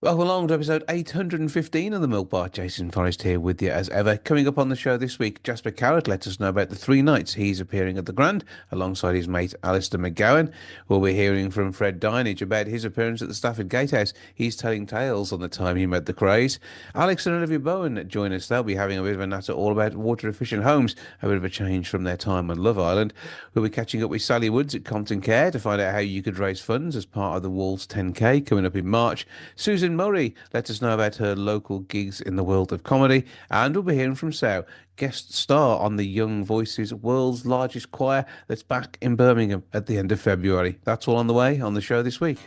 Welcome along to episode 815 of the Milk Bar. Jason Forrest here with you as ever. Coming up on the show this week, Jasper Carrott lets us know about the 3 nights he's appearing at the Grand alongside his mate Alistair McGowan. We'll be hearing from Fred Dinenage about his appearance at the Stafford Gatehouse. He's telling tales on the time he met the Krays. Alex and Olivia Bowen join us. They'll be having a bit of a natter all about water efficient homes, a bit of a change from their time on Love Island. We'll be catching up with Sally Woods at Compton Care to find out how you could raise funds as part of the Wolves 10K coming up in March. Susan Murray let us know about her local gigs in the world of comedy, and we'll be hearing from Sal, guest star on the Young Voices world's largest choir that's back in Birmingham at the end of February. That's all on the way on the show this week.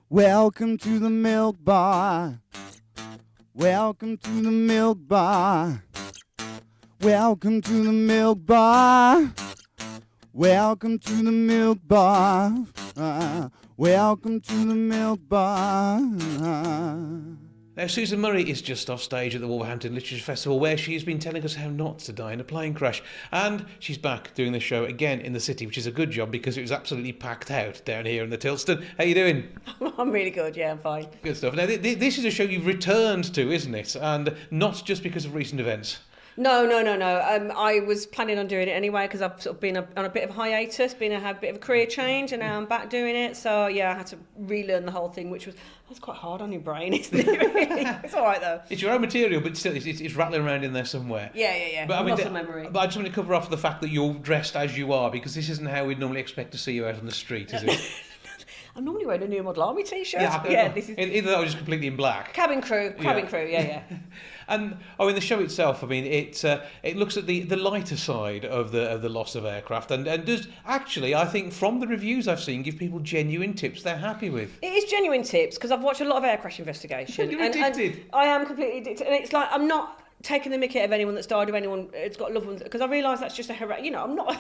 Welcome to the Milk Bar. Welcome to the Milk Bar. Welcome to the Milk Bar. Welcome to the Milk Bar. Welcome to the Milk Bar. Now, Susan Murray is just off stage at the Wolverhampton Literature Festival, where she's been telling us how not to die in a plane crash. And she's back doing the show again in the city, which is a good job because it was absolutely packed out down here in the Tilston. How you doing? I'm really good, yeah, I'm fine. Good stuff. Now, this is a show you've returned to, isn't it? And not just because of recent events. No. I was planning on doing it anyway because I've sort of been on a bit of a hiatus, had a bit of a career change, and now I'm back doing it. So yeah, I had to relearn the whole thing, which was that's quite hard on your brain, isn't it? Really? It's all right though. It's your own material, but still, it's rattling around in there somewhere. Yeah. But I mean, muscle memory. But I just want to cover off the fact that you're dressed as you are, because this isn't how we'd normally expect to see you out on the street, is it? I'm normally wearing a New Model Army t-shirt. This is either that or just completely in black. Cabin crew, yeah. And in the show itself, I mean, it looks at the lighter side of the loss of aircraft, and does actually, I think, from the reviews I've seen, give people genuine tips they're happy with. It is genuine tips because I've watched a lot of air crash investigation. You're addicted. And I am completely addicted, and it's like I'm not taking the mickey out of anyone that's died, of anyone that's got loved ones, because I realise that's just I'm not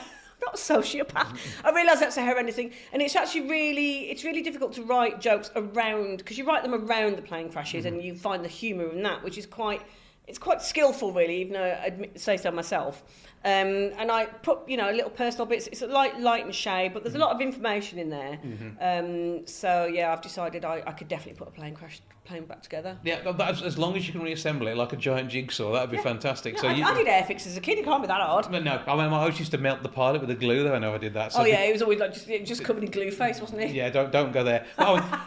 a sociopath. I realise that's a horrendous thing, and it's actually really difficult to write jokes around, because you write them around the plane crashes and you find the humour in that, which is quite skillful, really, even though I say so myself. And I put, a little personal bits. It's a light and shade, but there's a lot of information in there. So yeah, I've decided I could definitely put a plane back together. Yeah, as long as you can reassemble it like a giant jigsaw, that would be fantastic. Yeah, so I did airfix as a kid. It can't be that hard. No, I mean, I always used to melt the pilot with the glue, though. I know I did that. So it was always like just covered in glue face, wasn't it? Yeah, don't go there.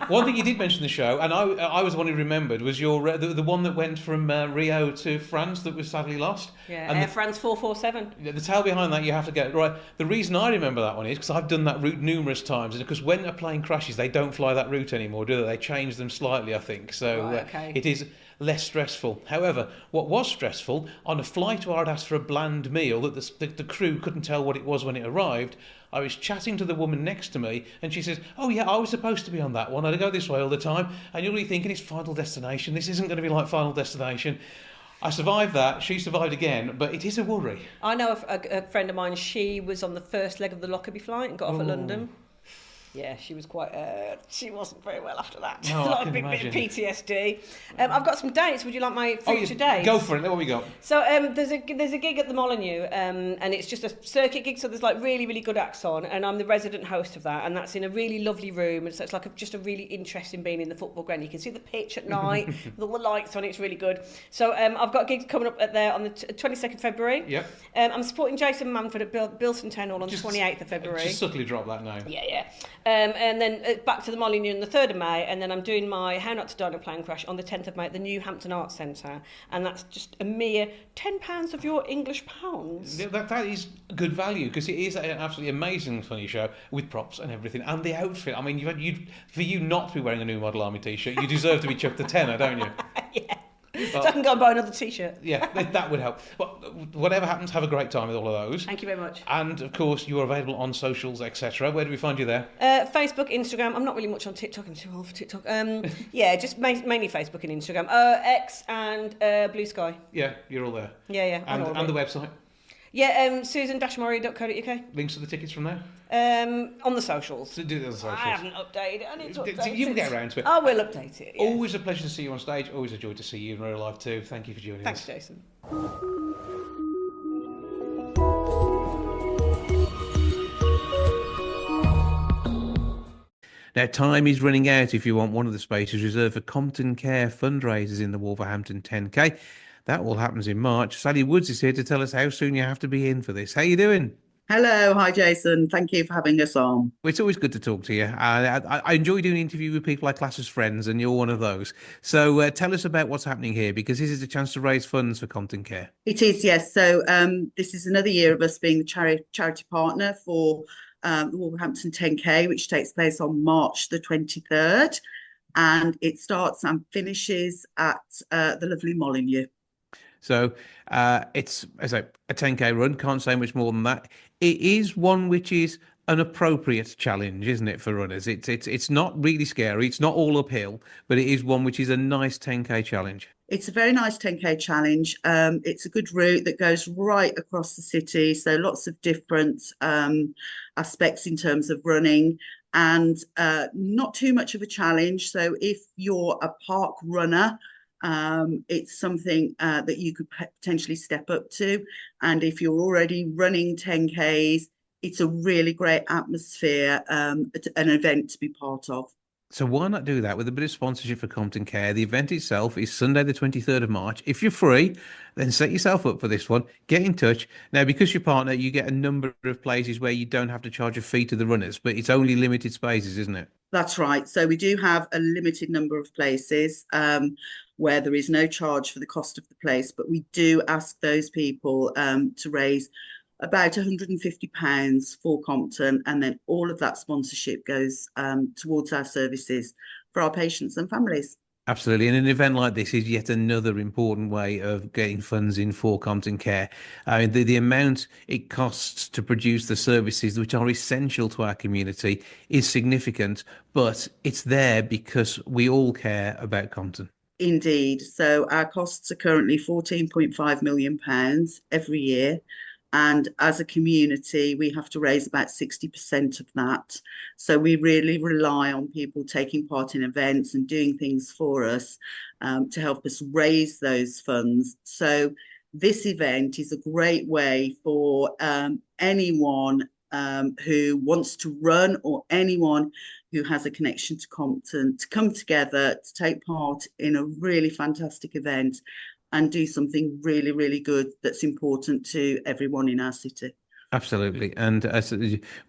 One thing you did mention in the show, and I was the one who remembered, was your the one that went from Rio to France that was sadly lost. Yeah, Air France 447. The tale behind that you have to get right. The reason I remember that one is because I've done that route numerous times, and because when a plane crashes, they don't fly that route anymore, do they? They change them slightly, I think. So okay. It is less stressful. However, what was stressful, on a flight where I'd asked for a bland meal that the crew couldn't tell what it was when it arrived, I was chatting to the woman next to me, and she says, "Oh yeah, I was supposed to be on that one. I go this way all the time." And you're really thinking, it's Final Destination. This isn't going to be like Final Destination. I survived that. She survived again, but it is a worry. I know a friend of mine. She was on the first leg of the Lockerbie flight and got off at London. Yeah, she was quite. She wasn't very well after that. No, a lot of bit PTSD. I've got some dates. Would you like my future dates? Go for it. What we got? So there's a gig at the Molyneux, and it's just a circuit gig. So there's like really good acts on, and I'm the resident host of that, and that's in a really lovely room. And so it's like just a really interesting being in the football ground. You can see the pitch at night with all the lights on. It's really good. So I've got gigs coming up there on the 22nd February. Yep. I'm supporting Jason Manford at Bilston Town Hall on the 28th of February. Just subtly drop that name. Yeah. And then back to the Molyneux on the 3rd of May, and then I'm doing my How Not to Die in a Plane Crash on the 10th of May at the New Hampton Arts Centre, and that's just a mere £10 of your English pounds. Yeah, that is good value, because it is an absolutely amazing funny show with props and everything, and the outfit. I mean, for you not to be wearing a New Model Army t-shirt, you deserve to be chucked a tenner, don't you? Yeah. So I can go and buy another t-shirt. Yeah, that would help. Well, whatever happens, have a great time with all of those. Thank you very much. And, of course, you are available on socials, etc. Where do we find you there? Facebook, Instagram. I'm not really much on TikTok. I'm too old for TikTok. Yeah, just mainly Facebook and Instagram. X and Blue Sky. Yeah, you're all there. Yeah. And the website? Yeah, susan-murray.co.uk. Links to the tickets from there? On the socials. Do it on the socials. I haven't updated it. I need to update it. You can get around to it. I will update it. Yeah. Always a pleasure to see you on stage. Always a joy to see you in real life too. Thank you for joining us. Thanks, Jason. Now, time is running out if you want one of the spaces reserved for Compton Care fundraisers in the Wolverhampton 10K. That all happens in March. Sally Woods is here to tell us how soon you have to be in for this. How you doing? Hello, hi Jason. Thank you for having us on. Well, it's always good to talk to you. I enjoy doing interviews with people I class as friends, and you're one of those. So tell us about what's happening here, because this is a chance to raise funds for Compton Care. It is, yes. So this is another year of us being the charity partner for the Wolverhampton 10K, which takes place on March the 23rd. And it starts and finishes at the lovely Molyneux. So it's as a 10K run. Can't say much more than that. It is one which is an appropriate challenge, isn't it, for runners? It's not really scary. It's not all uphill, but it is one which is a nice 10K challenge. It's a very nice 10K challenge. It's a good route that goes right across the city. So lots of different aspects in terms of running, and not too much of a challenge. So if you're a park runner, it's something that you could potentially step up to. And if you're already running 10Ks, it's a really great atmosphere, an event to be part of. So why not do that with a bit of sponsorship for Compton Care? The event itself is Sunday, the 23rd of March. If you're free, then set yourself up for this one. Get in touch. Now, because you're partner, you get a number of places where you don't have to charge a fee to the runners, but it's only limited spaces, isn't it? That's right. So we do have a limited number of places where there is no charge for the cost of the place, but we do ask those people to raise about £150 for Compton, and then all of that sponsorship goes towards our services for our patients and families. Absolutely. And an event like this is yet another important way of getting funds in for Compton Care. I mean, the amount it costs to produce the services which are essential to our community is significant, but it's there because we all care about Compton. Indeed. So our costs are currently £14.5 million every year. And as a community, we have to raise about 60% of that. So we really rely on people taking part in events and doing things for us to help us raise those funds. So this event is a great way for anyone who wants to run, or anyone who has a connection to Compton, to come together to take part in a really fantastic event and do something really, really good that's important to everyone in our city. Absolutely, and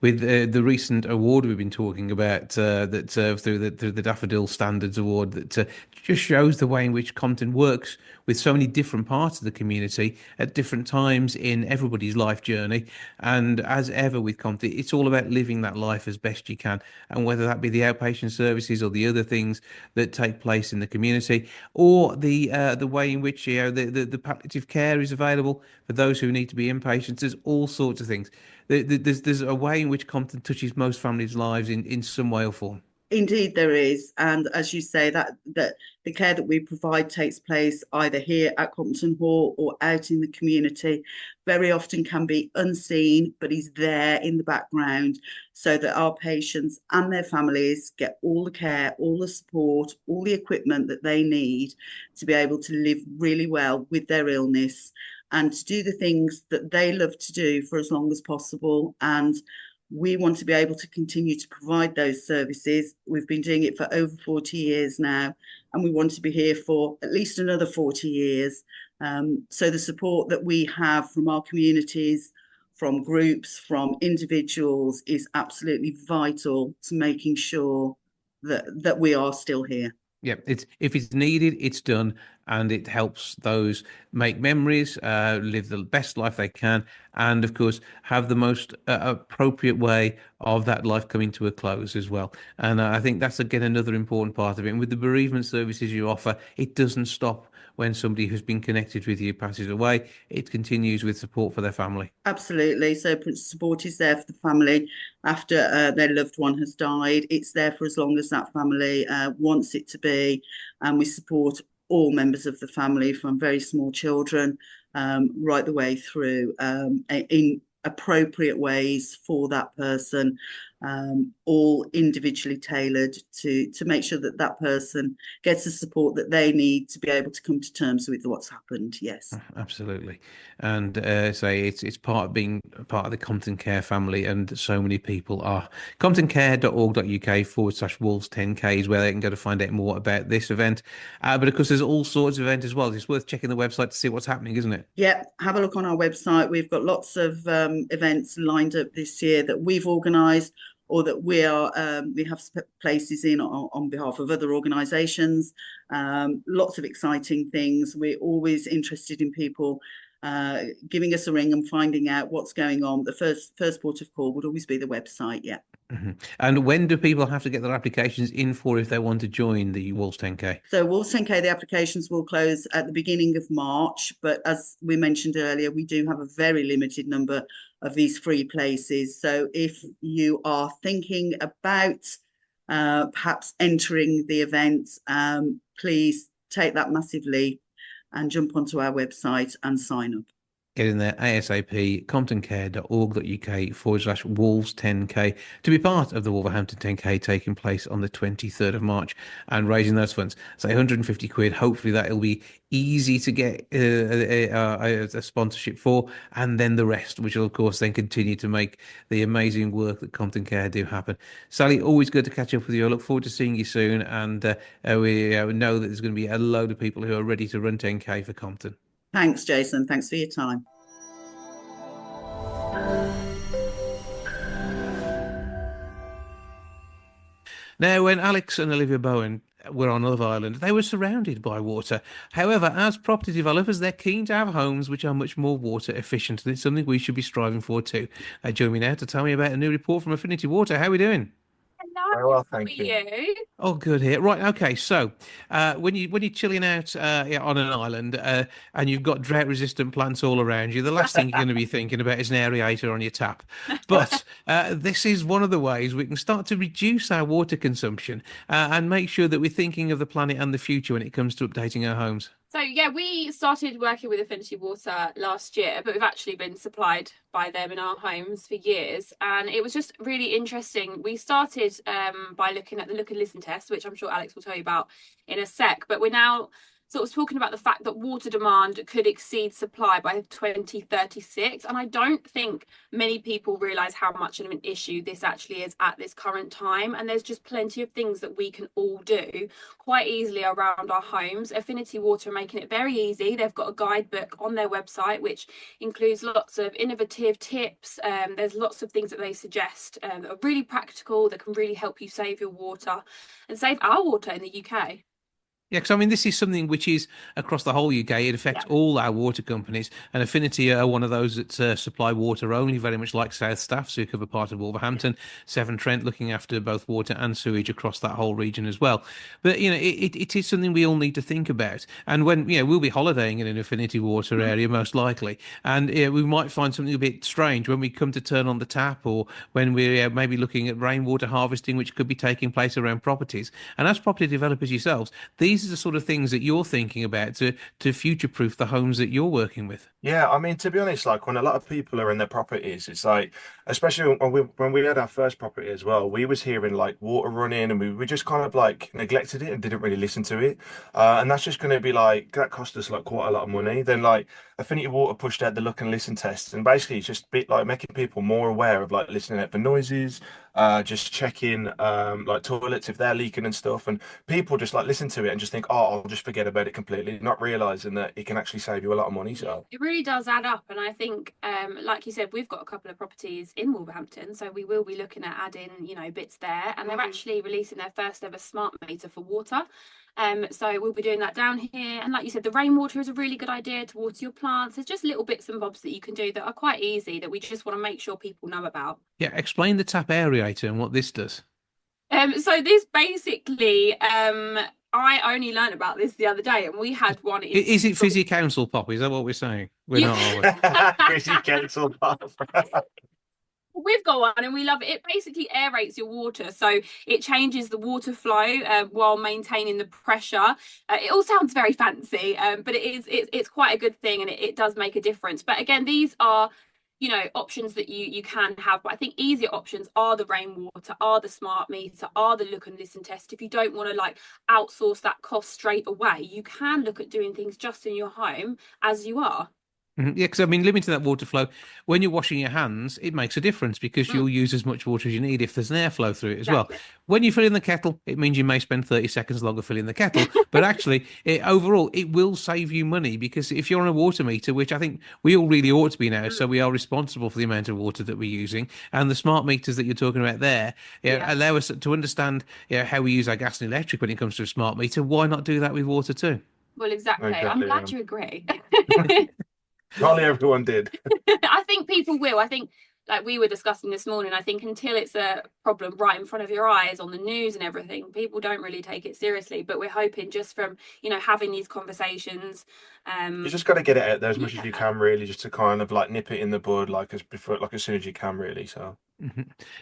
with the recent award we've been talking about, through the Daffodil Standards Award, that just shows the way in which Compton works with so many different parts of the community at different times in everybody's life journey. And as ever with Compton, it's all about living that life as best you can, and whether that be the outpatient services or the other things that take place in the community, or the way in which the palliative care is available for those who need to be inpatients. There's all sorts of things. There's a way in which Compton touches most families' lives in some way or form. Indeed, there is. And as you say, that the care that we provide takes place either here at Compton Hall or out in the community. Very often can be unseen, but is there in the background so that our patients and their families get all the care, all the support, all the equipment that they need to be able to live really well with their illness and to do the things that they love to do for as long as possible. And we want to be able to continue to provide those services. We've been doing it for over 40 years now, and we want to be here for at least another 40 years. So the support that we have from our communities, from groups, from individuals is absolutely vital to making sure that we are still here. Yeah, if it's needed, it's done, and it helps those make memories, live the best life they can, and of course have the most appropriate way of that life coming to a close as well. And I think that's again another important part of it. And with the bereavement services you offer, it doesn't stop when somebody who's been connected with you passes away. It continues with support for their family. Absolutely. So support is there for the family after their loved one has died. It's there for as long as that family wants it to be. And we support all members of the family, from very small children right the way through, in appropriate ways for that person. all individually tailored to make sure that that person gets the support that they need to be able to come to terms with what's happened. Yes. Absolutely, and say it's part of being part of the Compton Care family, and so many people are. ComptonCare.org.uk/Wolves 10K is where they can go to find out more about this event. But of course, there's all sorts of events as well. It's worth checking the website to see what's happening, isn't it? Yeah, have a look on our website. We've got lots of events lined up this year that we've organised or that we have places in on behalf of other organisations. Lots of exciting things. We're always interested in people giving us a ring and finding out what's going on. The first port of call would always be the website. Yeah. And when do people have to get their applications in for if they want to join the Wolves 10K? So Wolves 10K, the applications will close at the beginning of March. But as we mentioned earlier, we do have a very limited number of these free places. So if you are thinking about perhaps entering the event, please take that massive leap and jump onto our website and sign up. Get in there ASAP, comptoncare.org.uk/Wolves 10K to be part of the Wolverhampton 10K taking place on the 23rd of March and raising those funds. Say 150 quid. Hopefully that will be easy to get a sponsorship for, and then the rest, which will of course then continue to make the amazing work that Compton Care do happen. Sally, always good to catch up with you. I look forward to seeing you soon, and we know that there's going to be a load of people who are ready to run 10K for Compton. Thanks, Jason. Thanks for your time. Now, when Alex and Olivia Bowen were on Love Island, they were surrounded by water. However, as property developers, they're keen to have homes which are much more water efficient, and it's something we should be striving for too. They join me now to tell me about a new report from Affinity Water. How are we doing? Hello, Very well, how are thank you. you? Oh, good here. Right, okay. So, when you're chilling out on an island and you've got drought-resistant plants all around you, the last thing you're going to be thinking about is an aerator on your tap. But this is one of the ways we can start to reduce our water consumption and make sure that we're thinking of the planet and the future when it comes to updating our homes. So yeah, we started working with Affinity Water last year, but we've actually been supplied by them in our homes for years, and it was just really interesting. We started by looking at the look and listen test, which I'm sure Alex will tell you about in a sec, but we're now sort of talking about the fact that water demand could exceed supply by 2036. And I don't think many people realise how much of an issue this actually is at this current time. And there's just plenty of things that we can all do quite easily around our homes. Affinity Water are making it very easy. They've got a guidebook on their website, which includes lots of innovative tips. There's lots of things that they suggest that are really practical, that can really help you save your water and save our water in the UK. Yeah, because I mean, this is something which is across the whole UK. It affects all our water companies, and Affinity are one of those that supply water only, very much like South Staffs, who cover part of Wolverhampton, Severn Trent, looking after both water and sewage across that whole region as well. But it is something we all need to think about. And when we'll be holidaying in an Affinity Water area most likely, and we might find something a bit strange when we come to turn on the tap, or when we're maybe looking at rainwater harvesting, which could be taking place around properties. And as property developers yourselves, these are the sort of things that you're thinking about to future-proof the homes that you're working with. Yeah, I mean, to be honest, like when a lot of people are in their properties, it's like, especially when we had our first property as well, we was hearing like water running, and we just kind of like neglected it and didn't really listen to it. And that's just going to be like, that cost us like quite a lot of money. Then like Affinity Water pushed out the look and listen test, and basically it's just like making people more aware of like listening out for noises, just checking like toilets if they're leaking and stuff, and people just like listen to it and just think, oh, I'll just forget about it completely, not realizing that it can actually save you a lot of money. So it really does add up. And I think like you said, we've got a couple of properties in Wolverhampton, so we will be looking at adding bits there, and they're actually releasing their first ever smart meter for water. So we'll be doing that down here. And like you said, the rainwater is a really good idea to water your plants. There's just little bits and bobs that you can do that are quite easy that we just want to make sure people know about. Yeah, explain the tap aerator and what this does. So this basically, I only learned about this the other day, and we had one. Is it Fizzy Council Pop? Is that what we're saying? We're not, are we? Fizzy Council Pop. We've got one and we love it. It basically aerates your water, so it changes the water flow while maintaining the pressure. It all sounds very fancy, but it's quite a good thing, and it does make a difference. But again, these are options that you can have. But I think easier options are the rainwater, are the smart meter, are the look and listen test. If you don't want to like outsource that cost straight away, you can look at doing things just in your home as you are. Yeah, because I mean, limiting that water flow when you're washing your hands, it makes a difference because you'll use as much water as you need if there's an airflow through it as well. When you fill in the kettle, it means you may spend 30 seconds longer filling the kettle, but actually, overall, it will save you money because if you're on a water meter, which I think we all really ought to be now, so we are responsible for the amount of water that we're using, and the smart meters that you're talking about there allow us to understand how we use our gas and electric when it comes to a smart meter. Why not do that with water too? Well, exactly. I'm glad you agree. Probably everyone did. I think people will. I think, like we were discussing this morning, I think until it's a problem right in front of your eyes on the news and everything, people don't really take it seriously. But we're hoping just from, having these conversations. You just got to get it out there as much as you can, really, just to kind of like nip it in the bud, like as soon as you can, really. So.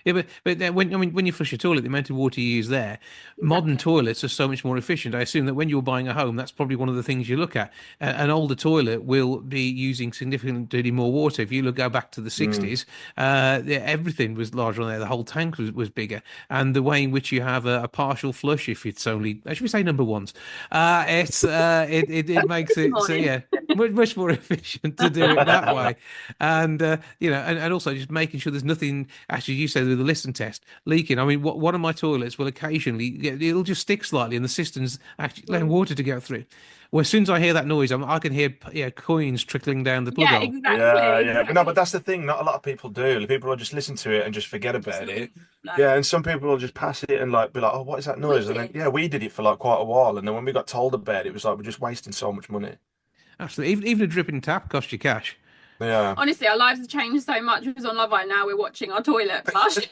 Yeah, but when you flush your toilet, the amount of water you use there, modern toilets are so much more efficient. I assume that when you're buying a home, that's probably one of the things you look at. An older toilet will be using significantly more water. If you go back to the 60s, everything was larger on there. The whole tank was bigger, and the way in which you have a partial flush, if it's only, should we say number ones, it makes it much more efficient to do it that way, and and also just making sure there's nothing. Actually, you said with the listen test leaking. I mean, one of my toilets will occasionally it'll just stick slightly, and the cistern's actually letting water to go through. Well, as soon as I hear that noise, I can hear coins trickling down the plug hole. Exactly. Yeah. But no, but that's the thing. Not a lot of people do. People will just listen to it and just forget about it. Yeah, and some people will just pass it and be like, "Oh, what is that noise?" And then we did it for like quite a while, and then when we got told about it, it was like we're just wasting so much money. Absolutely, even a dripping tap costs you cash. Yeah. Honestly, our lives have changed so much. We was on Love Island, now we're watching our toilet flush.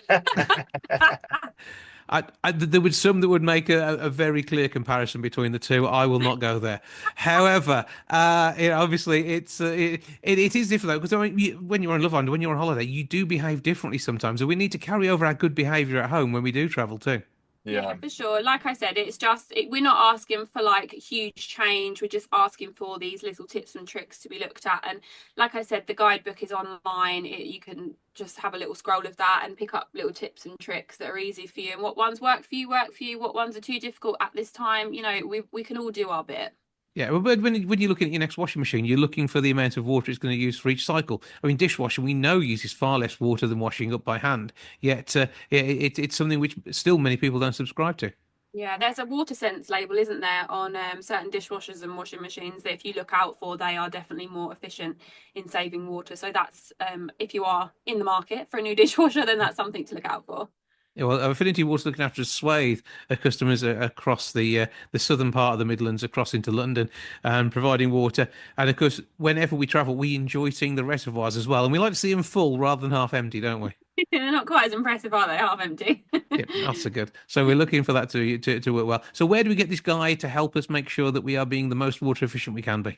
There was some that would make a very clear comparison between the two. I will not go there. However, obviously it is different though, because I mean, when you're on Love Island, when you're on holiday, you do behave differently sometimes, and we need to carry over our good behaviour at home when we do travel too. Yeah, for sure. Like I said, it's just we're not asking for like huge change. We're just asking for these little tips and tricks to be looked at. And like I said, the guidebook is online. You can just have a little scroll of that and pick up little tips and tricks that are easy for you. And what ones work for you. What ones are too difficult at this time. We can all do our bit. Yeah, but when you're looking at your next washing machine, you're looking for the amount of water it's going to use for each cycle. I mean, dishwashing, we know, uses far less water than washing up by hand, yet it's something which still many people don't subscribe to. Yeah, there's a water sense label, isn't there, on certain dishwashers and washing machines that if you look out for, they are definitely more efficient in saving water. So that's, if you are in the market for a new dishwasher, then that's something to look out for. Yeah, well, Affinity Water's looking after a swathe of customers across the southern part of the Midlands, across into London, and providing water. And of course, whenever we travel, we enjoy seeing the reservoirs as well, and we like to see them full rather than half empty, don't we? They're not quite as impressive, are they? Half empty. Yeah, not so good. So we're looking for that to work well. So where do we get this guy to help us make sure that we are being the most water efficient we can be?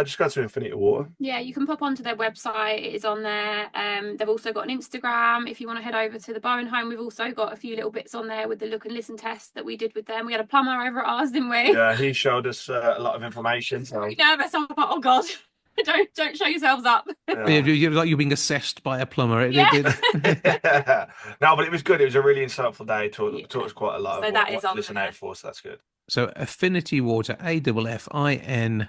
Just go to Infinity Water. Yeah, you can pop onto their website. It is on there. They've also got an Instagram. If you want to head over to the Bowen home, we've also got a few little bits on there with the look and listen test that we did with them. We had a plumber over at ours, didn't we? Yeah, he showed us a lot of information. So. Very nervous. I'm like, oh God. Don't show yourselves up. Yeah. You're like you're being assessed by a plumber. Yeah. No, but it was good. It was a really insightful day. Taught us quite a lot. So of that what is to listen out for. So that's good. So Affinity Water, AFFINITY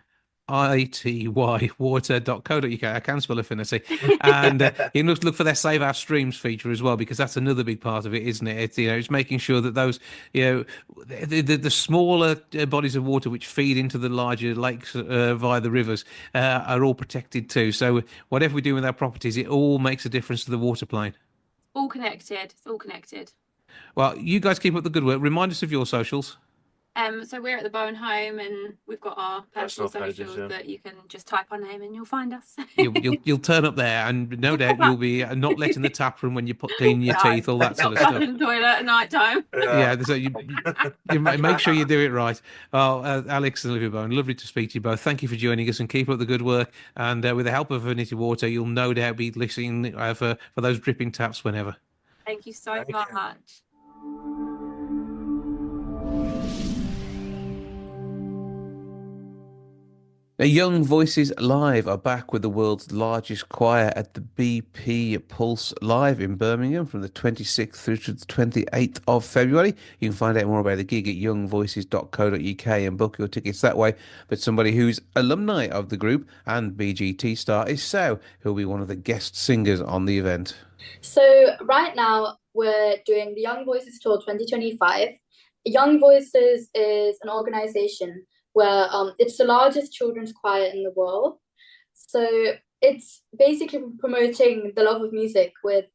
water.co.uk. I can spell affinity. And you can look for their Save Our Streams feature as well, because that's another big part of it, isn't it? It's making sure that those, the smaller bodies of water which feed into the larger lakes via the rivers are all protected too. So whatever we do with our properties, it all makes a difference to the water plane. All connected. It's all connected. Well, you guys keep up the good work. Remind us of your socials. So we're at the Bowen home, and we've got our personal socials that you can just type our name and you'll find us. you'll turn up there, and no doubt you'll be not letting the tap room when you clean your teeth, all that sort of stuff. In the toilet at night time. Yeah, so you make sure you do it right. Well, Alex and Olivia Bowen, lovely to speak to you both. Thank you for joining us, and keep up the good work. And with the help of Affinity Water, you'll no doubt be listening for those dripping taps whenever. Thank you so much. Now, Young Voices Live are back with the world's largest choir at the BP Pulse Live in Birmingham from the 26th through to the 28th of February. You can find out more about the gig at youngvoices.co.uk and book your tickets that way. But somebody who's alumni of the group and BGT star is Sao, who'll be one of the guest singers on the event. So right now we're doing the Young Voices Tour 2025. Young Voices is an organization where it's the largest children's choir in the world. So it's basically promoting the love of music with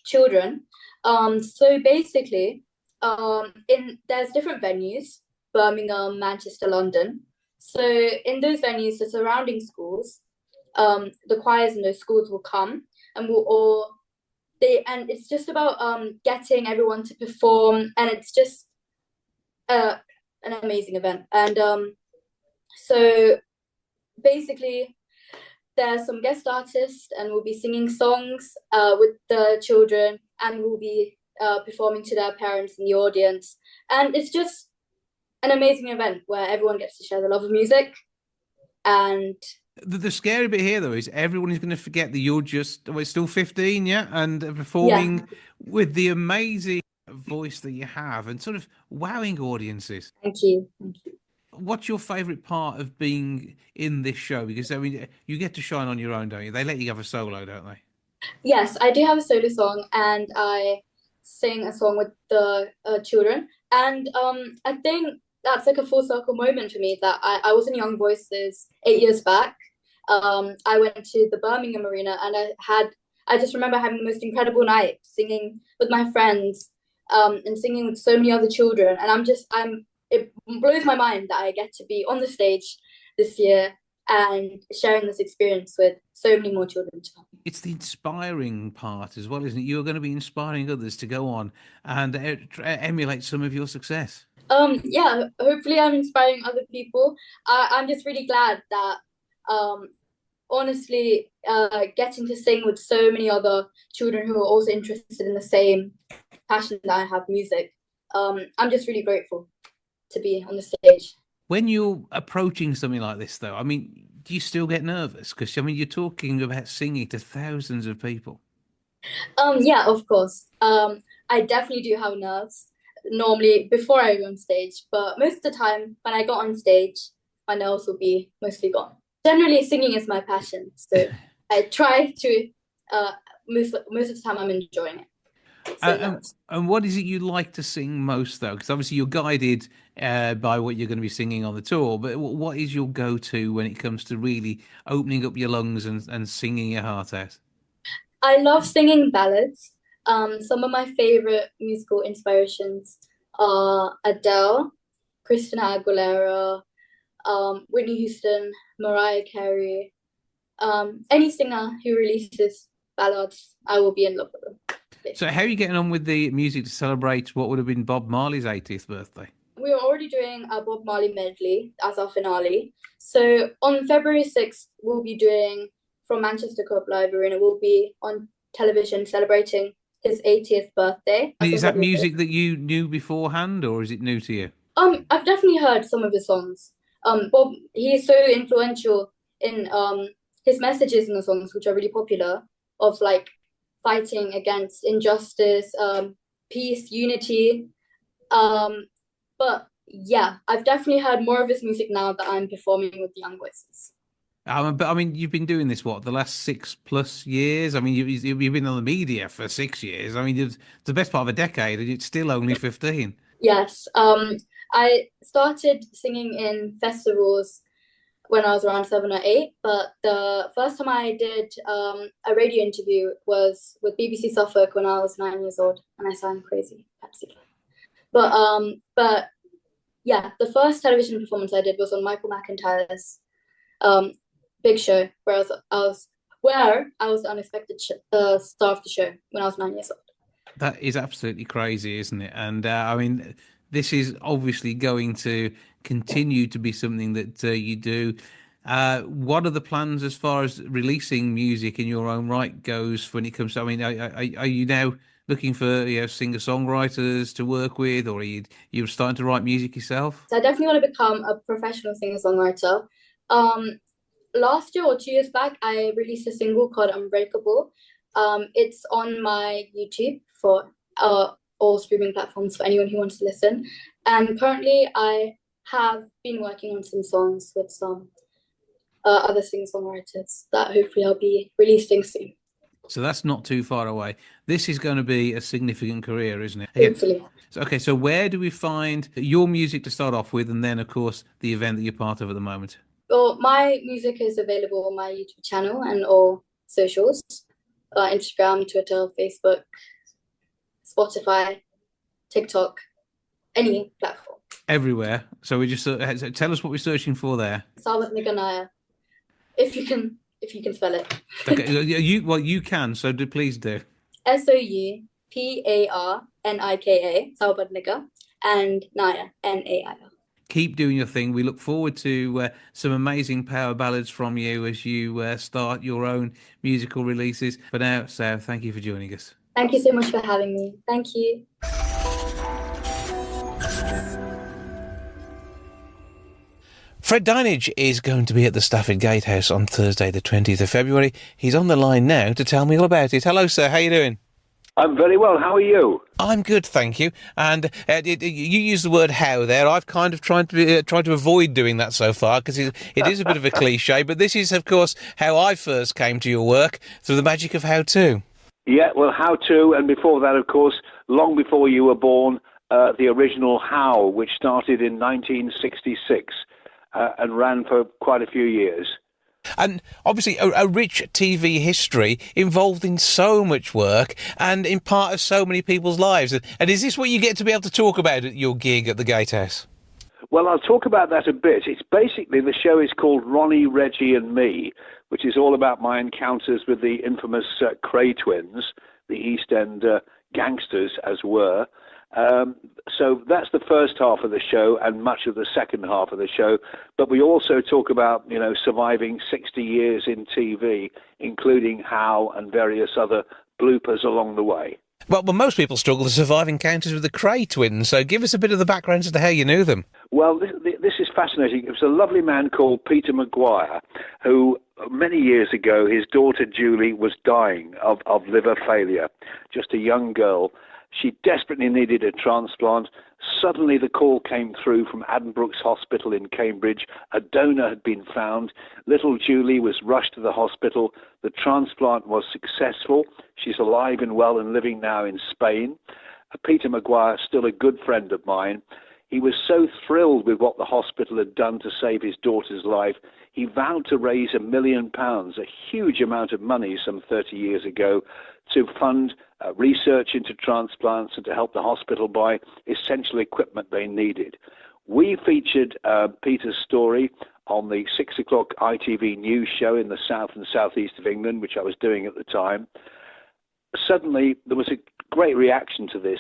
children. So basically, there's different venues: Birmingham, Manchester, London. So in those venues, the surrounding schools, the choirs in those schools will come, and and it's just about getting everyone to perform, and it's just an amazing event. And so basically there's some guest artists, and we'll be singing songs with the children, and we'll be performing to their parents in the audience. And it's just an amazing event where everyone gets to share the love of music. And the scary bit here, though, is everyone is going to forget that you're still 15, yeah, and performing with the amazing voice that you have and sort of wowing audiences. Thank you. What's your favourite part of being in this show? Because, I mean, you get to shine on your own, don't you? They let you have a solo, don't they? Yes, I do have a solo song, and I sing a song with the children. And I think that's like a full circle moment for me, that I was in Young Voices 8 years back. I went to the Birmingham Arena, and I just remember having the most incredible night singing with my friends, and singing with so many other children. And it blows my mind that I get to be on the stage this year and sharing this experience with so many more children. It's the inspiring part as well, isn't it? You're going to be inspiring others to go on and emulate some of your success. Yeah, hopefully I'm inspiring other people. I'm just really glad that honestly, getting to sing with so many other children who are also interested in the same passion that I have, music. I'm just really grateful to be on the stage. When you're approaching something like this, though, I mean, do you still get nervous? Because, I mean, you're talking about singing to thousands of people. Yeah, of course. I definitely do have nerves normally before I go on stage, but most of the time when I got on stage, my nerves will be mostly gone. Generally, singing is my passion, so I try to most of the time I'm enjoying it. And what is it you like to sing most, though? Because obviously you're guided by what you're going to be singing on the tour, but what is your go-to when it comes to really opening up your lungs and singing your heart out? I love singing ballads. Some of my favorite musical inspirations are Adele, Christina Aguilera, Whitney Houston, Mariah Carey. Any singer who releases ballads, I will be in love with them. So how are you getting on with the music to celebrate what would have been Bob Marley's 80th birthday? We are already doing a Bob Marley medley as our finale. So on February 6th, we'll be doing, from Manchester Club Live Arena, we'll be on television celebrating his 80th birthday. Is that music that you knew beforehand, or is it new to you? I've definitely heard some of his songs. Bob, he is so influential in his messages in the songs, which are really popular, of like fighting against injustice, peace, unity. But yeah, I've definitely heard more of his music now that I'm performing with the Young Voices. But I mean, you've been doing this, what, the last 6+ years? I mean, you've been on the media for 6 years. I mean, it's the best part of a decade, and it's still only 15. Yes. I started singing in festivals when I was around 7 or 8, but the first time I did a radio interview was with BBC Suffolk when I was 9 years old, and I sang Crazy Pepsi. But yeah, the first television performance I did was on Michael McIntyre's Big Show, where I was the unexpected star of the show when I was 9 years old. That is absolutely crazy, isn't it? And I mean, this is obviously going to continue to be something that you do. What are the plans as far as releasing music in your own right goes when it comes to, I mean, are you now looking for singer-songwriters to work with, or are you starting to write music yourself? So I definitely want to become a professional singer-songwriter. Last year or 2 years back, I released a single called Unbreakable. It's on my YouTube for all streaming platforms for anyone who wants to listen. And currently, I have been working on some songs with some other singer-songwriters that hopefully I'll be releasing soon. So that's not too far away. This is going to be a significant career, isn't it? Hopefully. Okay, so where do we find your music to start off with, and then, of course, the event that you're part of at the moment? Well, my music is available on my YouTube channel and all socials, Instagram, Twitter, Facebook, Spotify, TikTok, any platform. Everywhere. So we just so tell us what we're searching for there. Sabat Nikanaya, if you can spell it. Okay, you can. So please do. SOUPARNIKA, Sabat Nika, and Naya, NAIR. Keep doing your thing. We look forward to some amazing power ballads from you as you start your own musical releases. For now, Sarah, thank you for joining us. Thank you so much for having me. Thank you. Fred Dinenage is going to be at the Stafford Gatehouse on Thursday, the 20th of February. He's on the line now to tell me all about it. Hello, sir. How are you doing? I'm very well. How are you? I'm good, thank you. And you use the word "how" there. I've kind of tried to avoid doing that so far because it is a bit of a cliche. But this is, of course, how I first came to your work through the magic of "how to." Yeah, well, "how to," and before that, of course, long before you were born, the original "how," which started in 1966 and ran for quite a few years. And obviously a rich TV history involved in so much work and in part of so many people's lives. And is this what you get to be able to talk about at your gig at the Gatehouse? Well, I'll talk about that a bit. It's basically, the show is called Ronnie, Reggie and Me, which is all about my encounters with the infamous Krays twins, the East End gangsters, as were. So that's the first half of the show and much of the second half of the show. But we also talk about, surviving 60 years in TV, including how and various other bloopers along the way. Well, most people struggle to survive encounters with the Krays twins, so give us a bit of the background as to how you knew them. Well, this is fascinating. It was a lovely man called Peter McGuire, who many years ago, his daughter Julie was dying of liver failure, just a young girl. She desperately needed a transplant. Suddenly the call came through from Addenbrooke's Hospital in Cambridge. A donor had been found. Little Julie was rushed to the hospital. The transplant was successful. She's alive and well and living now in Spain. Peter McGuire, still a good friend of mine, he was so thrilled with what the hospital had done to save his daughter's life, he vowed to raise £1 million, a huge amount of money some 30 years ago, to fund research into transplants and to help the hospital buy essential equipment they needed. We featured Peter's story on the 6 o'clock ITV news show in the south and southeast of England, which I was doing at the time. Suddenly, there was a great reaction to this.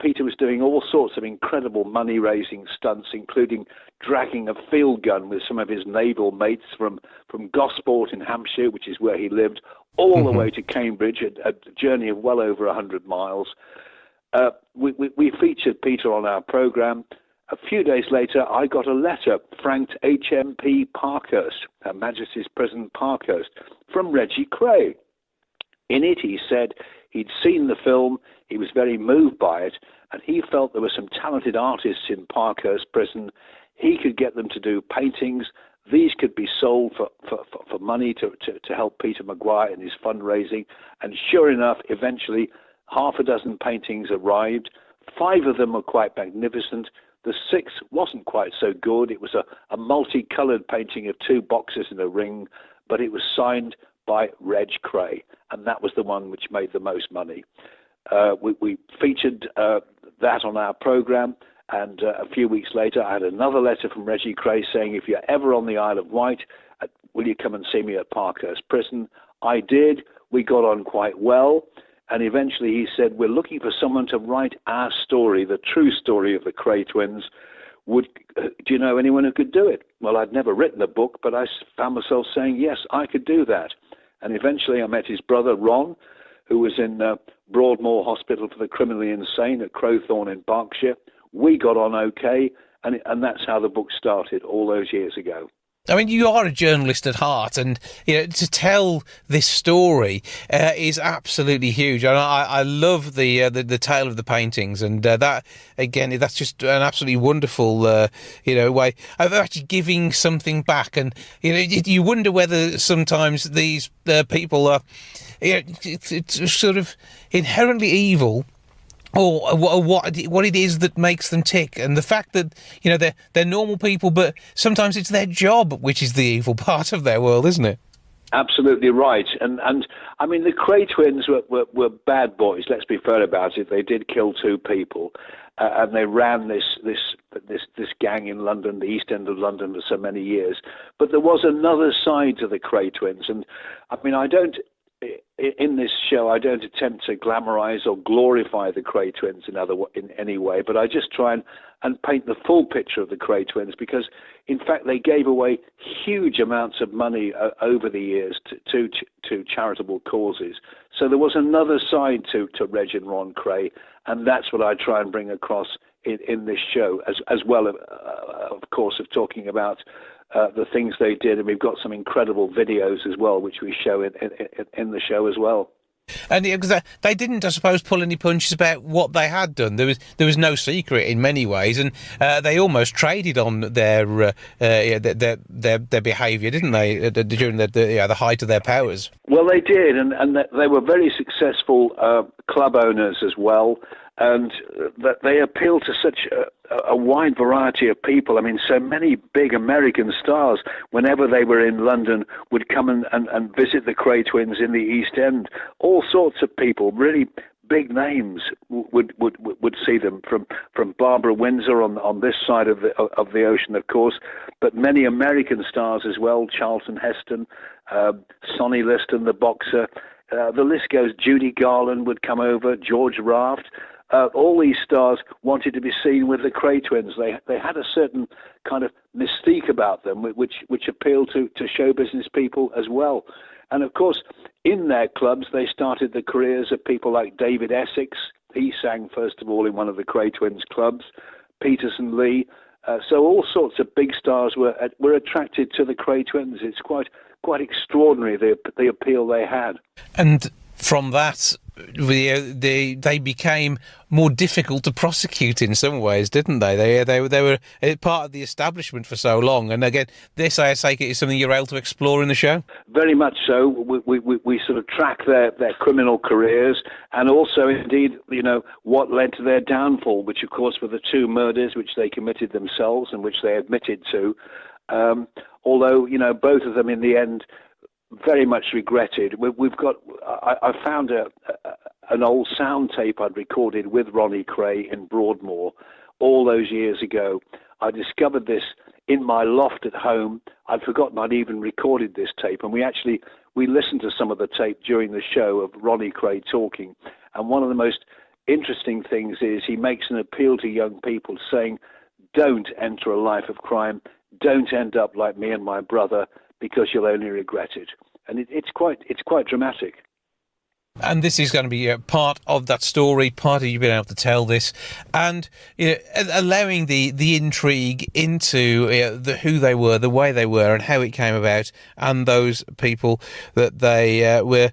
Peter was doing all sorts of incredible money-raising stunts, including dragging a field gun with some of his naval mates from Gosport in Hampshire, which is where he lived, all the way to Cambridge, a journey of well over 100 miles. We featured Peter on our programme. A few days later, I got a letter, franked HMP Parkhurst, Her Majesty's Prison Parkhurst, from Reggie Krays. In it, he said he'd seen the film, he was very moved by it, and he felt there were some talented artists in Parkhurst Prison. He could get them to do paintings. These could be sold for money to help Peter McGuire in his fundraising. And sure enough, eventually, half a dozen paintings arrived. 5 of them were quite magnificent. The 6th wasn't quite so good. It was a multicoloured painting of 2 boxes in a ring, but it was signed by Reg Krays, and that was the one which made the most money. We featured that on our programme, and a few weeks later I had another letter from Reggie Krays saying, if you're ever on the Isle of Wight, will you come and see me at Parkhurst Prison? I did. We got on quite well, and eventually he said, we're looking for someone to write our story, the true story of the Krays twins. Do you know anyone who could do it? Well, I'd never written a book, but I found myself saying, yes, I could do that. And eventually I met his brother, Ron, who was in Broadmoor Hospital for the Criminally Insane at Crowthorne in Berkshire. We got on okay, and that's how the book started all those years ago. I mean, you are a journalist at heart, and to tell this story is absolutely huge. And I love the tale of the paintings, and that again, that's just an absolutely wonderful way of actually giving something back. And you wonder whether sometimes these people are, it's sort of inherently evil, or what it is that makes them tick, and the fact that they're normal people, but sometimes it's their job which is the evil part of their world, isn't it? Absolutely right, and I mean the Kray twins were bad boys. Let's be fair about it. They did kill 2 people, and they ran this gang in London, the East End of London, for so many years. But there was another side to the Kray twins, and I mean in this show, I don't attempt to glamorize or glorify the Kray twins in any way, but I just try and paint the full picture of the Kray twins, because, in fact, they gave away huge amounts of money over the years to charitable causes. So there was another side to Reg and Ron Kray, and that's what I try and bring across in this show, as well, of course, of talking about the things they did, and we've got some incredible videos as well, which we show in the show as well. And because they didn't, I suppose, pull any punches about what they had done. There was no secret in many ways, and they almost traded on their behaviour, didn't they, during the height of their powers? Well, they did, and they were very successful club owners as well, and that they appealed to such a wide variety of people. I mean, so many big American stars, whenever they were in London, would come and visit the Kray twins in the East End. All sorts of people, really big names, would see them, from Barbara Windsor on this side of the ocean, of course, but many American stars as well, Charlton Heston, Sonny Liston, the boxer. The list goes. Judy Garland would come over, George Raft. All these stars wanted to be seen with the Kray twins. They had a certain kind of mystique about them, which appealed to show business people as well. And of course, in their clubs, they started the careers of people like David Essex. He sang first of all in one of the Kray twins clubs. Peterson Lee. So all sorts of big stars were attracted to the Kray twins. It's quite extraordinary, the appeal they had. And from that, they became more difficult to prosecute in some ways, didn't they? They were part of the establishment for so long. And again, this, I take it, is something you're able to explore in the show? Very much so. We sort of track their criminal careers, and also, indeed, what led to their downfall, which, of course, were the 2 murders which they committed themselves and which they admitted to. Although, both of them in the end very much regretted. We've got. I found an old sound tape I'd recorded with Ronnie Kray in Broadmoor all those years ago. I discovered this in my loft at home. I'd forgotten I'd even recorded this tape, and we listened to some of the tape during the show of Ronnie Kray talking. And one of the most interesting things is he makes an appeal to young people, saying, "Don't enter a life of crime. Don't end up like me and my brother, because you'll only regret it." And it's quite dramatic. And this is going to be a part of that story, part of you being able to tell this, and allowing the intrigue into who they were, the way they were, and how it came about, and those people that they were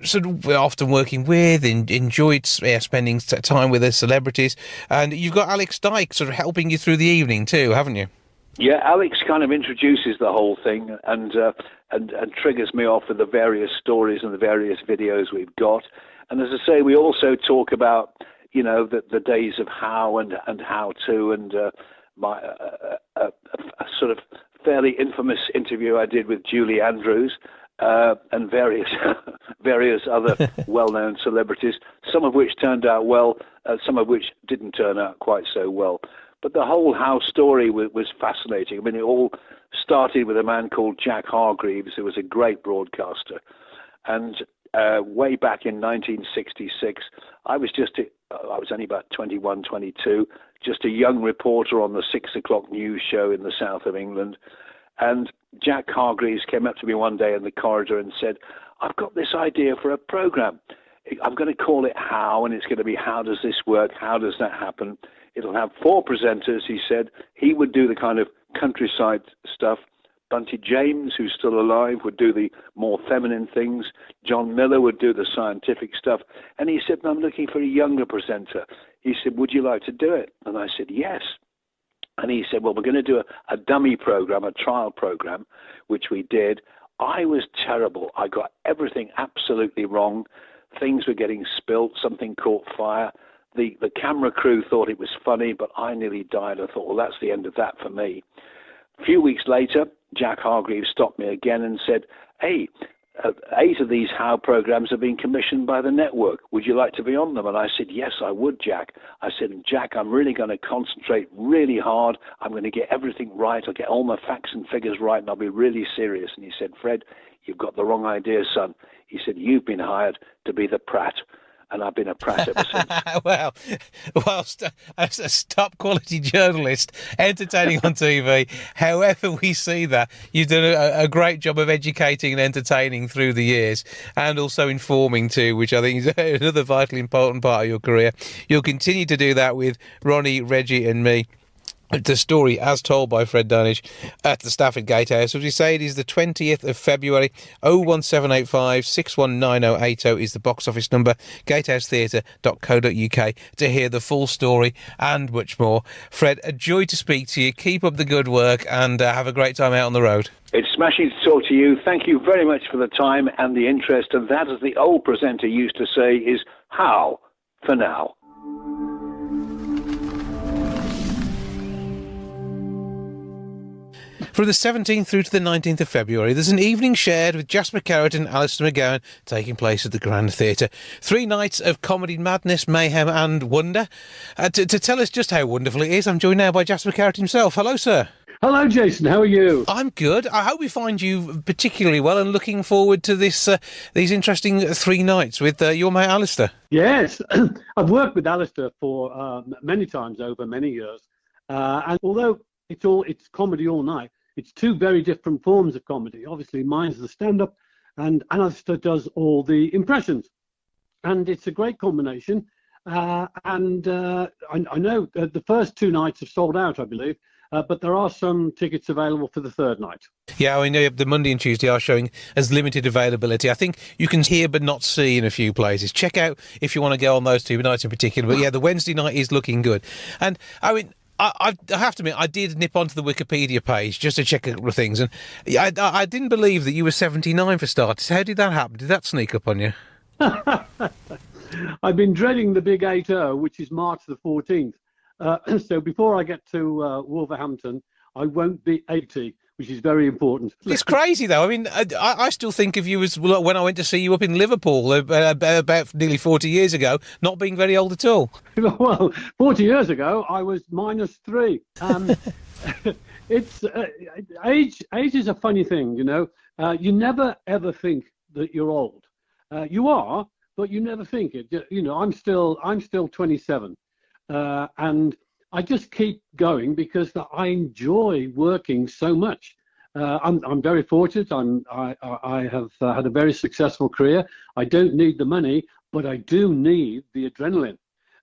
sort of often working with, enjoyed spending time with, the celebrities. And you've got Alex Dyke sort of helping you through the evening too, haven't you? Yeah, Alex kind of introduces the whole thing and triggers me off with the various stories and the various videos we've got. And as I say, we also talk about, the days of how and how to, and my a sort of fairly infamous interview I did with Julie Andrews and various other well-known celebrities, some of which turned out well, some of which didn't turn out quite so well. But the whole How story was fascinating. I mean, it all started with a man called Jack Hargreaves, who was a great broadcaster. And way back in 1966, I was only about 21, 22, just a young reporter on the 6 o'clock news show in the south of England. And Jack Hargreaves came up to me one day in the corridor and said, "I've got this idea for a program. I'm going to call it How, and it's going to be how does this work? How does that happen? It'll have 4 presenters," he said. He would do the kind of countryside stuff. Bunty James, who's still alive, would do the more feminine things. John Miller would do the scientific stuff. And he said, I'm looking for a younger presenter. He said, would you like to do it? And I said, yes. And he said, well, we're going to do a dummy program, a trial program, which we did. I was terrible. I got everything absolutely wrong. Things were getting spilt. Something caught fire. The camera crew thought it was funny, but I nearly died. I thought, well, that's the end of that for me. A few weeks later, Jack Hargreaves stopped me again and said, hey, 8 of these How programs have been commissioned by the network. Would you like to be on them? And I said, yes, I would, Jack. I said, Jack, I'm really going to concentrate really hard. I'm going to get everything right. I'll get all my facts and figures right, and I'll be really serious. And he said, Fred, you've got the wrong idea, son. He said, you've been hired to be the Pratt. And I've been a Pratt ever since. Well, whilst as a top quality journalist, entertaining on TV, however we see that, you've done a great job of educating and entertaining through the years, and also informing too, which I think is another vitally important part of your career. You'll continue to do that with Ronnie, Reggie and me. The story, as told by Fred Dinenage at the Stafford Gatehouse. As we say, it is the 20th of February. 01785 619080 is the box office number. gatehousetheatre.co.uk to hear the full story and much more. Fred, a joy to speak to you. Keep up the good work and have a great time out on the road. It's smashing to talk to you. Thank you very much for the time and the interest. And that, as the old presenter used to say, is how for now. From the 17th through to the 19th of February, there's an evening shared with Jasper Carrott and Alistair McGowan taking place at the Grand Theatre. 3 nights of comedy, madness, mayhem and wonder. To tell us just how wonderful it is, I'm joined now by Jasper Carrott himself. Hello, sir. Hello, Jason. How are you? I'm good. I hope we find you particularly well and looking forward to these interesting 3 nights with your mate Alistair. Yes. I've worked with Alistair for many times over many years. And although it's comedy all night, it's 2 very different forms of comedy. Obviously, mine's the stand-up, and Alistair does all the impressions. And it's a great combination. I know the first 2 nights have sold out, I believe, but there are some tickets available for the 3rd night. Yeah, I know the Monday and Tuesday are showing as limited availability. I think you can hear but not see in a few places. Check out if you want to go on those 2 nights in particular. But yeah, the Wednesday night is looking good. And I mean, I have to admit, I did nip onto the Wikipedia page just to check a couple of things, and I didn't believe that you were 79 for starters. How did that happen? Did that sneak up on you? I've been dreading the big 8-0, which is March the 14th. So before I get to Wolverhampton, I won't be 80, which is very important. It's crazy, though. I mean, I still think of you as when I went to see you up in Liverpool about nearly 40 years ago, not being very old at all. Well, 40 years ago, I was -3. It's age is a funny thing, you know. You never, ever think that you're old. You are, but you never think it. You know, I'm still 27. And I just keep going because I enjoy working so much. I'm very fortunate. I have had a very successful career. I don't need the money, but I do need the adrenaline.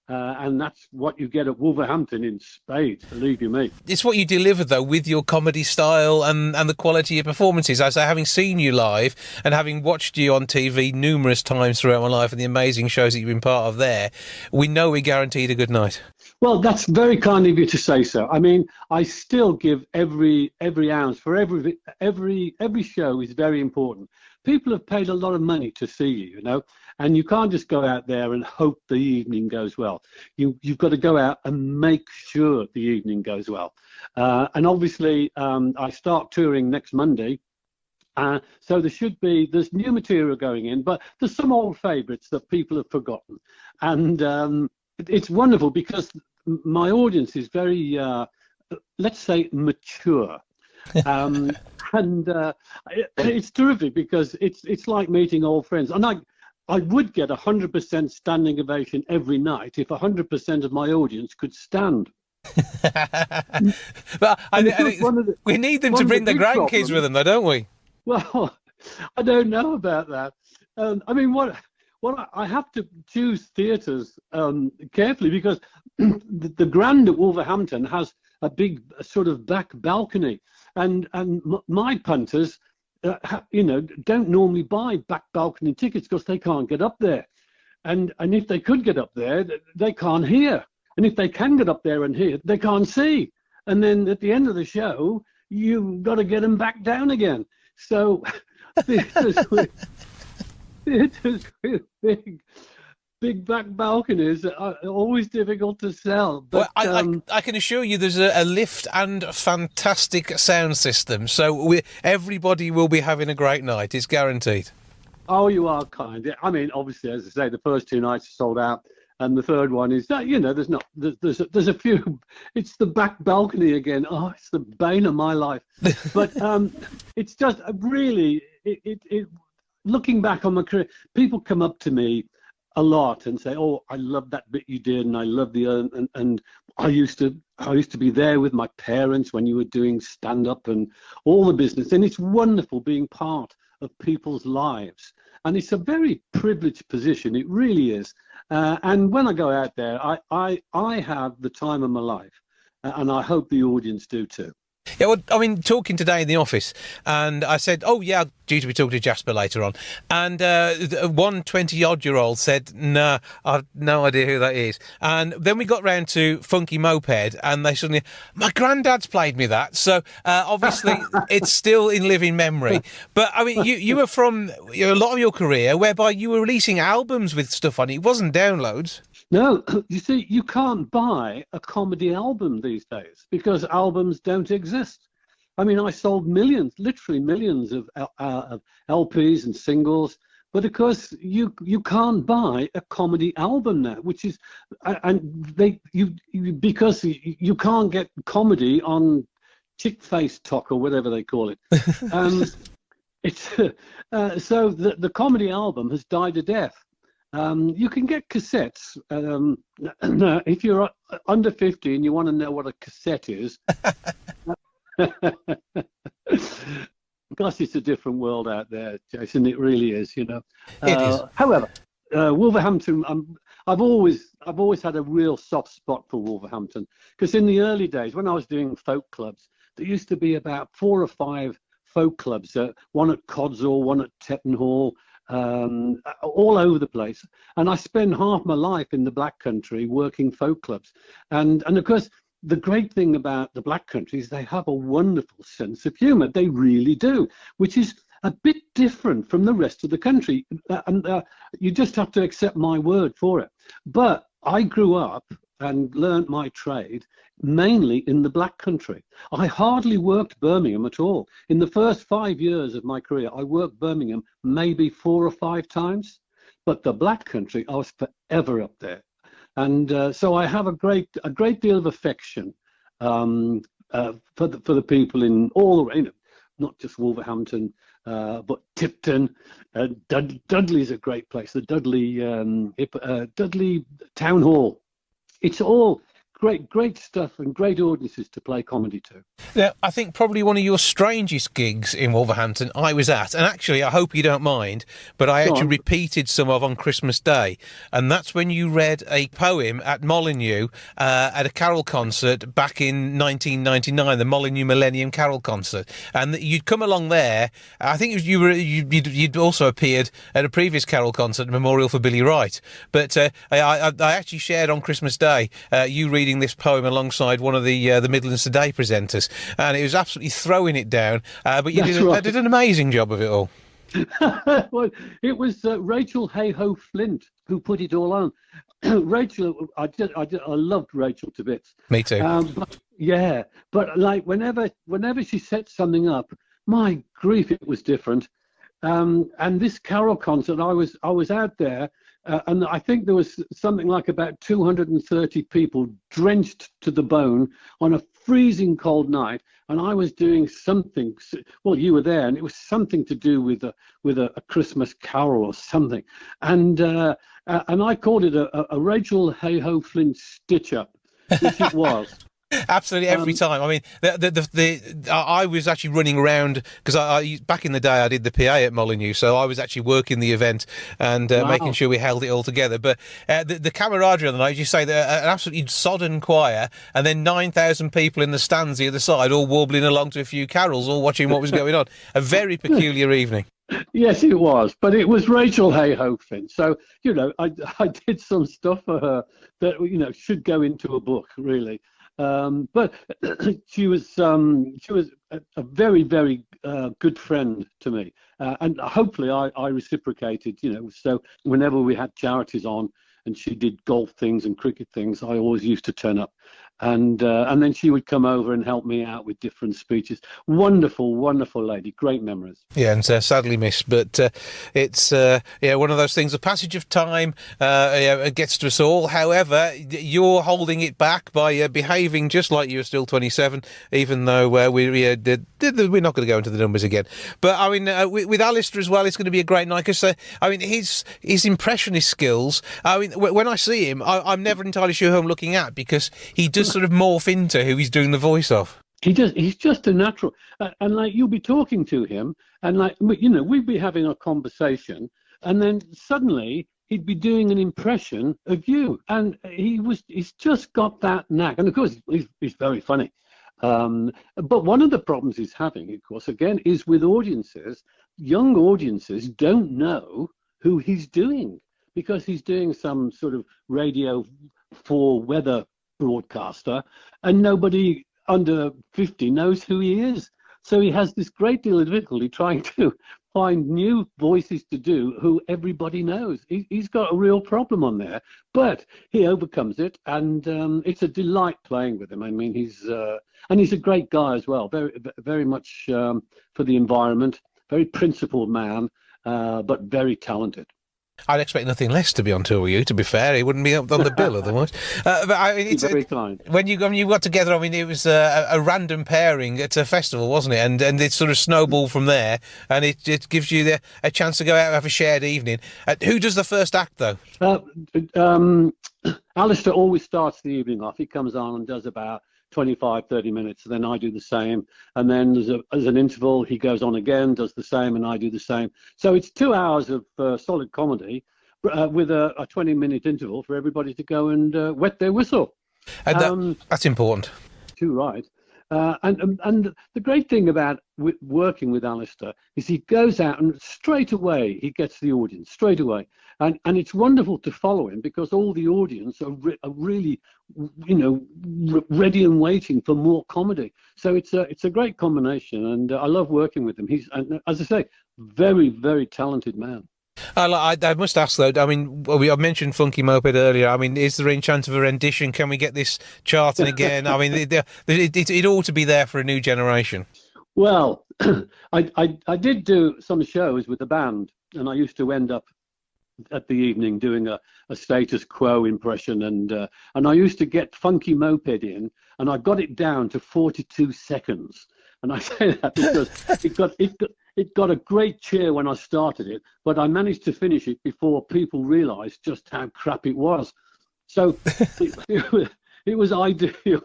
And that's what you get at Wolverhampton in spades, believe you me. It's what you deliver, though, with your comedy style and the quality of performances. I say, having seen you live and having watched you on TV numerous times throughout my life and the amazing shows that you've been part of there, we know we're guaranteed a good night. Well, that's very kind of you to say so. I mean, I still give every ounce for every show is very important. People have paid a lot of money to see you, you know, and you can't just go out there and hope the evening goes well. You've got to go out and make sure the evening goes well. And obviously, I start touring next Monday. So there's new material going in, but there's some old favourites that people have forgotten. And it's wonderful because my audience is very, let's say, mature. And it's terrific because it's like meeting old friends. And I would get 100% standing ovation every night if 100% of my audience could stand. But we need them to bring their grandkids with them, though, don't we? Well, I don't know about that. I mean, what I have to choose theatres carefully because the Grand at Wolverhampton has sort of back balcony, and my punters, don't normally buy back balcony tickets because they can't get up there, and if they could get up there, they can't hear, and if they can get up there and hear, they can't see, and then at the end of the show, you've got to get them back down again. So theaters with big back balconies are always difficult to sell. But I can assure you there's a lift and a fantastic sound system. So everybody will be having a great night. It's guaranteed. Oh, you are kind. I mean, obviously, as I say, the first 2 nights are sold out. And the third one is that, there's a few, it's the back balcony again. Oh, it's the bane of my life. But it's just really, looking back on my career, people come up to me a lot and say, "Oh, I love that bit you did, and I love and I used to be there with my parents when you were doing stand up and all the business." And it's wonderful being part of people's lives, and it's a very privileged position. It really is. And when I go out there, I have the time of my life, and I hope the audience do too. Yeah, well, I mean, talking today in the office, and I said, "Oh, yeah, I'm due to be talking to Jasper later on." And one 20-odd-year-old said, "No, I've no idea who that is." And then we got round to Funky Moped, and they suddenly, "My granddad's played me that." So obviously, it's still in living memory. But I mean, you were from a lot of your career whereby you were releasing albums with stuff on it. It wasn't downloads. No, you see, you can't buy a comedy album these days because albums don't exist. I mean, I sold millions, literally millions of LPs and singles, but of course you can't buy a comedy album now, which is, because you can't get comedy on Chick-Face Talk or whatever they call it. So the comedy album has died a death. You can get cassettes. If you're under 50 and you want to know what a cassette is, gosh, it's a different world out there, Jason. It really is, It is. However, Wolverhampton, I've always had a real soft spot for Wolverhampton because in the early days when I was doing folk clubs, there used to be about 4 or 5 folk clubs. One at Codsall, one at Tetton Hall. All over the place, and I spend half my life in the Black Country working folk clubs, and of course the great thing about the Black Country is they have a wonderful sense of humour. They really do, which is a bit different from the rest of the country, and you just have to accept my word for it. But I grew up and learnt my trade mainly in the Black Country. I hardly worked Birmingham at all. In the first 5 years of my career, I worked Birmingham maybe 4 or 5 times, but the Black Country, I was forever up there. And so I have a great deal of affection for the people in all, not just Wolverhampton, but Tipton. Dudley's a great place. The Dudley Town Hall. It's all great stuff and great audiences to play comedy to. Now, I think probably one of your strangest gigs in Wolverhampton I was at, and actually I hope you don't mind, but I actually repeated some of on Christmas Day, and that's when you read a poem at Molyneux at a carol concert back in 1999, the Molyneux Millennium Carol Concert, and you'd come along there. I think you'd also appeared at a previous carol concert, Memorial for Billy Wright, but I actually shared on Christmas Day you reading this poem alongside one of the Midlands Today presenters, and it was absolutely throwing it down. But you did an amazing job of it all. Well, it was Rachel Hayhoe Flint who put it all on. Rachel, I loved Rachel to bits. Me too. But like whenever she set something up, my grief, it was different. And this carol concert, I was out there. And I think there was something like about 230 people drenched to the bone on a freezing cold night. And I was doing something, well, you were there, and it was something to do with a Christmas carol or something. And I called it a Rachel Hayhoe Flint stitch-up, which it was. Absolutely, every time. I mean, I was actually running around because I back in the day I did the PA at Molyneux, so I was actually working the event and making sure we held it all together. But the camaraderie on the night, as you say, an absolutely sodden choir, and then 9,000 people in the stands the other side, all warbling along to a few carols, all watching what was going on. A very peculiar evening. Yes, it was, but it was Rachel Hayhoe-Finn. So, I did some stuff for her that, should go into a book, really. But she was a very, very good friend to me. And hopefully I reciprocated, so whenever we had charities on and she did golf things and cricket things, I always used to turn up. And then she would come over and help me out with different speeches. Wonderful, wonderful lady. Great memories. Yeah, and sadly missed. But it's one of those things. The passage of time it gets to us all. However, you're holding it back by behaving just like you're still 27, even though we're not going to go into the numbers again. But I mean, with Alistair as well, it's going to be a great night because his impressionist skills. I mean, when I see him, I'm never entirely sure who I'm looking at because he does sort of morph into who he's doing the voice of. He's just a natural, and like you'll be talking to him, and like we'd be having a conversation, and then suddenly he'd be doing an impression of you, and he's just got that knack, and of course he's very funny. But one of the problems he's having, of course, again, is with audiences. Young audiences don't know who he's doing because he's doing some sort of Radio 4 weather broadcaster, and nobody under 50 knows who he is. So he has this great deal of difficulty trying to find new voices to do who everybody knows. He's got a real problem on there, but he overcomes it, and it's a delight playing with him. I mean, he's a great guy as well, very, very much for the environment, very principled man, but very talented. I'd expect nothing less to be on tour with you, to be fair. He wouldn't be up on the bill otherwise. But I mean, it's very kind. When you got together, I mean, it was a random pairing at a festival, wasn't it? And it sort of snowballed from there, and it gives you a chance to go out and have a shared evening. Who does the first act, though? Alistair always starts the evening off. He comes on and does about 25, 30 minutes, and then I do the same. And then as an interval, he goes on again, does the same, and I do the same. So it's 2 hours of solid comedy with a 20-minute interval for everybody to go and wet their whistle. That's important. Too right. And the great thing about working with Alistair is he goes out and straight away he gets the audience, straight away. And it's wonderful to follow him because all the audience are really, ready and waiting for more comedy. So it's a great combination, and I love working with him. He's, as I say, very, very talented man. I must ask though. I mean, I mentioned Funky Moped earlier. I mean, is there any chance of a rendition? Can we get this charting again? I mean, it ought to be there for a new generation. Well, I did do some shows with the band, and I used to end up at the evening doing a status quo impression, and I used to get Funky Moped in, and I got it down to 42 seconds. And I say that because it got a great cheer when I started it, but I managed to finish it before people realised just how crap it was. So it was ideal.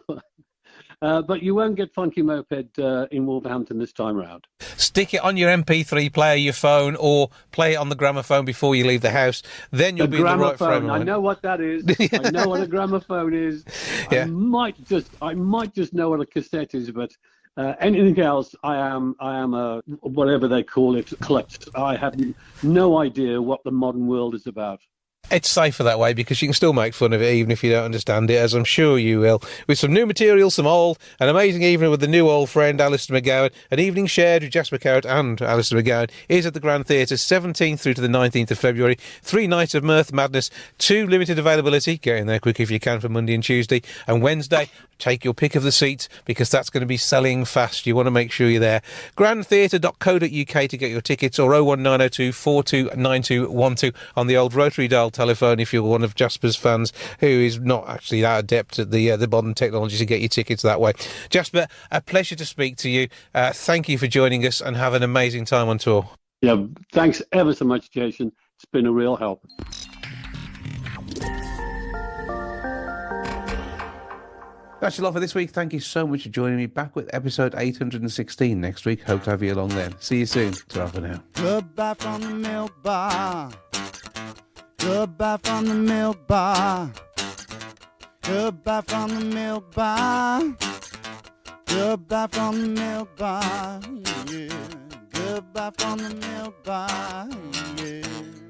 But you won't get Funky Moped in Wolverhampton this time around. Stick it on your MP3 player, your phone, or play it on the gramophone before you leave the house. Then you'll be in the right frame of mind. I know what that is. I know what a gramophone is. Yeah. I might just know what a cassette is, but anything else, I am a whatever they call it, klutz. I have no idea what the modern world is about. It's safer that way because you can still make fun of it even if you don't understand it, as I'm sure you will. With some new material, some old, an amazing evening with the new old friend Alistair McGowan. An evening shared with Jasper Carrott and Alistair McGowan is at the Grand Theatre 17th through to the 19th of February. 3 nights of mirth, madness, 2 limited availability. Get in there quick if you can for Monday and Tuesday. And Wednesday, take your pick of the seats because that's going to be selling fast. You want to make sure you're there. grandtheatre.co.uk to get your tickets, or 01902 429212 on the old rotary dial telephone if you're one of Jasper's fans who is not actually that adept at the modern technology to get your tickets that way. Jasper, a pleasure to speak to you. Thank you for joining us and have an amazing time on tour. Yeah, thanks ever so much, Jason. It's been a real help. That's a lot for this week. Thank you so much for joining me. Back with episode 816 next week. Hope to have you along then. See you soon. Ta-ra for now. Goodbye from the milk bar. Goodbye from the milk bar. Goodbye from the milk bar. Goodbye from the milk bar. Yeah. Goodbye from the milk bar. Yeah.